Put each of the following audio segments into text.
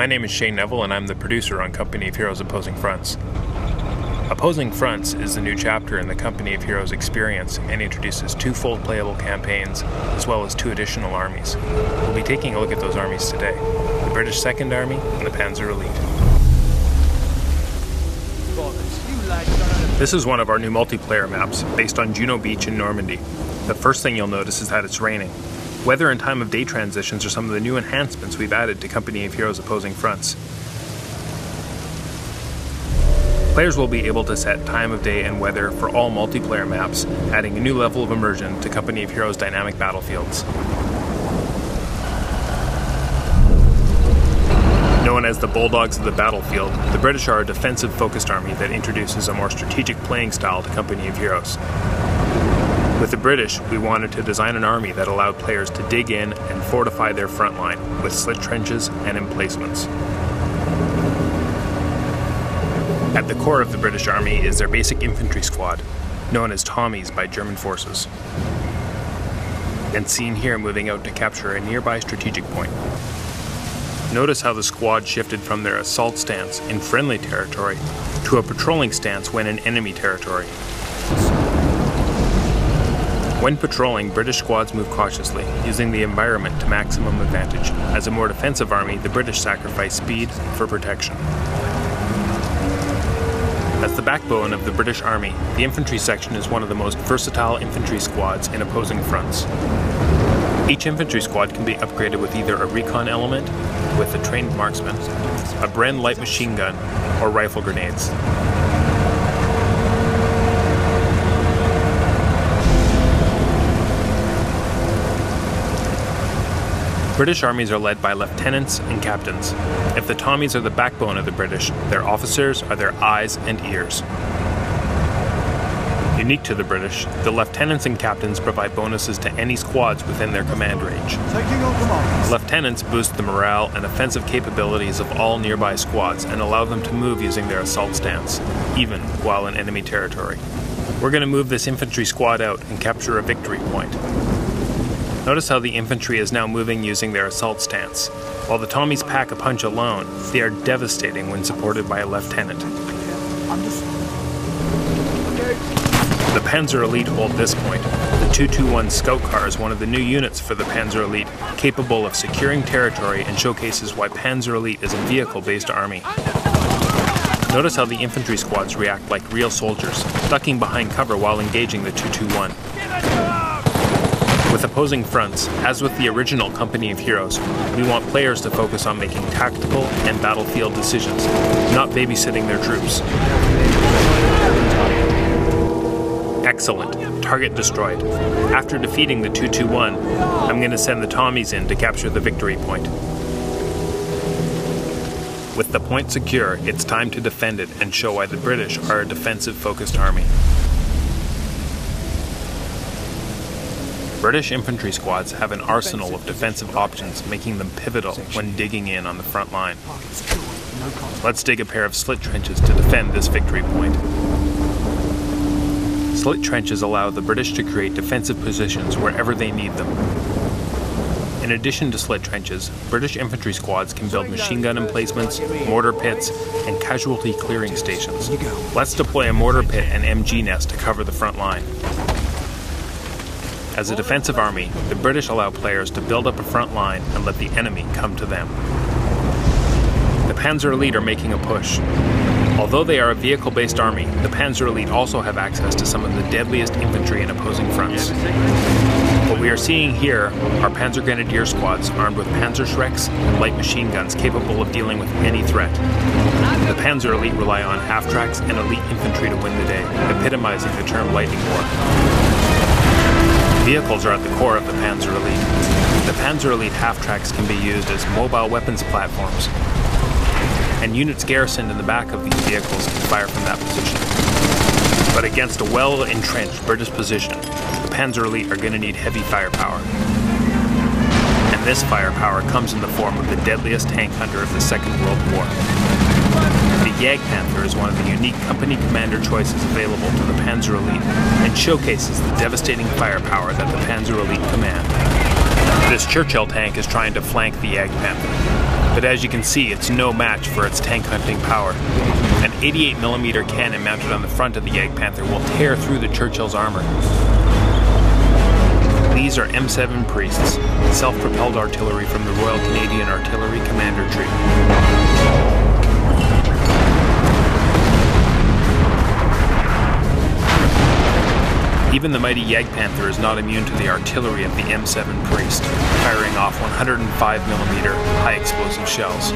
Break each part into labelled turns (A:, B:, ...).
A: name is Shane Neville, and I'm the producer on Company of Heroes Opposing Fronts. Opposing Fronts is the new chapter in the Company of Heroes experience and introduces 2 full playable campaigns, as well as 2 additional armies. We'll be taking a look at those armies today: the British Second Army and the Panzer Elite. This is one of our new multiplayer maps, based on Juno Beach in Normandy. The first thing you'll notice is that it's raining. Weather and time of day transitions are some of the new enhancements we've added to Company of Heroes Opposing Fronts. Players will be able to set time of day and weather for all multiplayer maps, adding a new level of immersion to Company of Heroes dynamic battlefields. Known as the Bulldogs of the Battlefield, the British are a defensive-focused army that introduces a more strategic playing style to Company of Heroes. With the British, we wanted to design an army that allowed players to dig in and fortify their front line with slit trenches and emplacements. At the core of the British Army is their basic infantry squad, known as Tommies by German forces, and seen here moving out to capture a nearby strategic point. Notice how the squad shifted from their assault stance in friendly territory to a patrolling stance when in enemy territory. When patrolling, British squads move cautiously, using the environment to maximum advantage. As a more defensive army, the British sacrifice speed for protection. As the backbone of the British Army, the infantry section is one of the most versatile infantry squads in opposing fronts. Each infantry squad can be upgraded with either a recon element, with a trained marksman, a Bren light machine gun, or rifle grenades. British armies are led by lieutenants and captains. If the Tommies are the backbone of the British, their officers are their eyes and ears. Unique to the British, the lieutenants and captains provide bonuses to any squads within their command range. Lieutenants boost the morale and offensive capabilities of all nearby squads and allow them to move using their assault stance, even while in enemy territory. We're going to move this infantry squad out and capture a victory point. Notice how the infantry is now moving using their assault stance. While the Tommies pack a punch alone, they are devastating when supported by a lieutenant. The Panzer Elite hold this point. The 221 Scout Car is one of the new units for the Panzer Elite, capable of securing territory and showcases why Panzer Elite is a vehicle-based army. Notice how the infantry squads react like real soldiers, ducking behind cover while engaging the 221. With opposing fronts, as with the original Company of Heroes, we want players to focus on making tactical and battlefield decisions, not babysitting their troops. Excellent. Target destroyed. After defeating the 221, I'm going to send the Tommies in to capture the victory point. With the point secure, it's time to defend it and show why the British are a defensive-focused army. British infantry squads have an arsenal of defensive options, making them pivotal when digging in on the front line. Let's dig a pair of slit trenches to defend this victory point. Slit trenches allow the British to create defensive positions wherever they need them. In addition to slit trenches, British infantry squads can build machine gun emplacements, mortar pits, and casualty clearing stations. Let's deploy a mortar pit and MG nest to cover the front line. As a defensive army, the British allow players to build up a front line and let the enemy come to them. The Panzer Elite are making a push. Although they are a vehicle-based army, the Panzer Elite also have access to some of the deadliest infantry in opposing fronts. What we are seeing here are Panzer Grenadier squads armed with Panzerschrecks and light machine guns capable of dealing with any threat. The Panzer Elite rely on half-tracks and elite infantry to win the day, epitomizing the term lightning war. Vehicles are at the core of the Panzer Elite. The Panzer Elite half-tracks can be used as mobile weapons platforms, and units garrisoned in the back of these vehicles can fire from that position. But against a well-entrenched British position, the Panzer Elite are going to need heavy firepower. And this firepower comes in the form of the deadliest tank hunter of the Second World War. The Jagdpanther is one of the unique company commander choices available to the Panzer Elite and showcases the devastating firepower that the Panzer Elite command. This Churchill tank is trying to flank the Jagdpanther. But as you can see, it's no match for its tank hunting power. An 88mm cannon mounted on the front of the Jagdpanther will tear through the Churchill's armor. These are M7 Priests, self-propelled artillery from the Royal Canadian Artillery Commander Tree. Even the mighty Jagdpanther is not immune to the artillery of the M7 Priest, firing off 105mm high-explosive shells.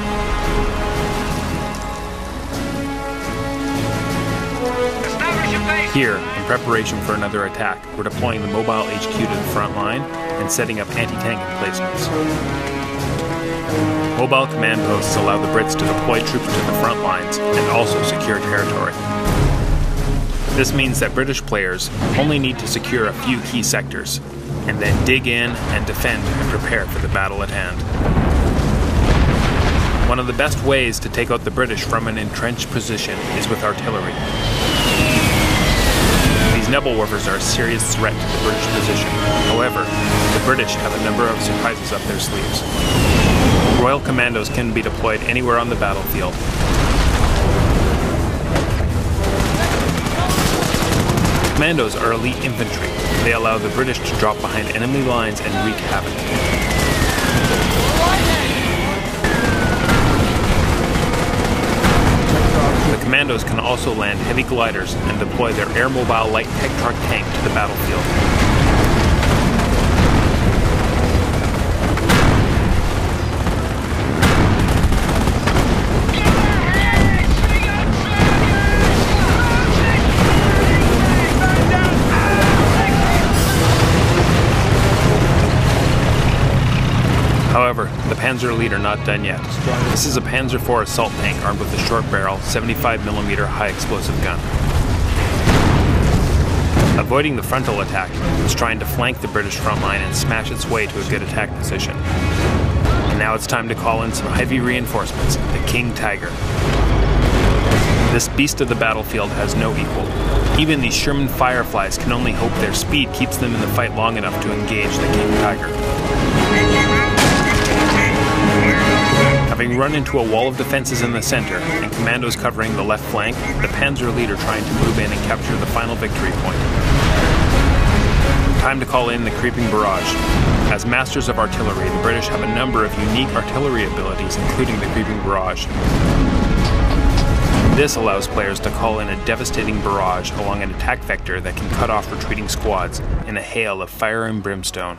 A: Here, in preparation for another attack, we're deploying the mobile HQ to the front line and setting up anti-tank emplacements. Mobile command posts allow the Brits to deploy troops to the front lines and also secure territory. This means that British players only need to secure a few key sectors, and then dig in and defend and prepare for the battle at hand. One of the best ways to take out the British from an entrenched position is with artillery. These Nebelwerfers are a serious threat to the British position. However, the British have a number of surprises up their sleeves. Royal Commandos can be deployed anywhere on the battlefield. Commandos are elite infantry. They allow the British to drop behind enemy lines and wreak havoc. The Commandos can also land heavy gliders and deploy their air-mobile light tech truck tank to the battlefield. However, the Panzer Elite are not done yet. This is a Panzer IV assault tank armed with a short-barrel, 75mm high-explosive gun. Avoiding the frontal attack, it's trying to flank the British front line and smash its way to a good attack position. And now it's time to call in some heavy reinforcements, the King Tiger. This beast of the battlefield has no equal. Even these Sherman Fireflies can only hope their speed keeps them in the fight long enough to engage the King Tiger. Having run into a wall of defenses in the center and commandos covering the left flank, the Panzer Elite are trying to move in and capture the final victory point. Time to call in the Creeping Barrage. As masters of artillery, the British have a number of unique artillery abilities, including the Creeping Barrage. This allows players to call in a devastating barrage along an attack vector that can cut off retreating squads in a hail of fire and brimstone.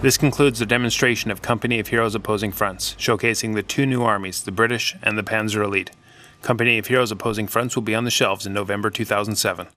A: This concludes the demonstration of Company of Heroes Opposing Fronts, showcasing the two new armies, the British and the Panzer Elite. Company of Heroes Opposing Fronts will be on the shelves in November 2007.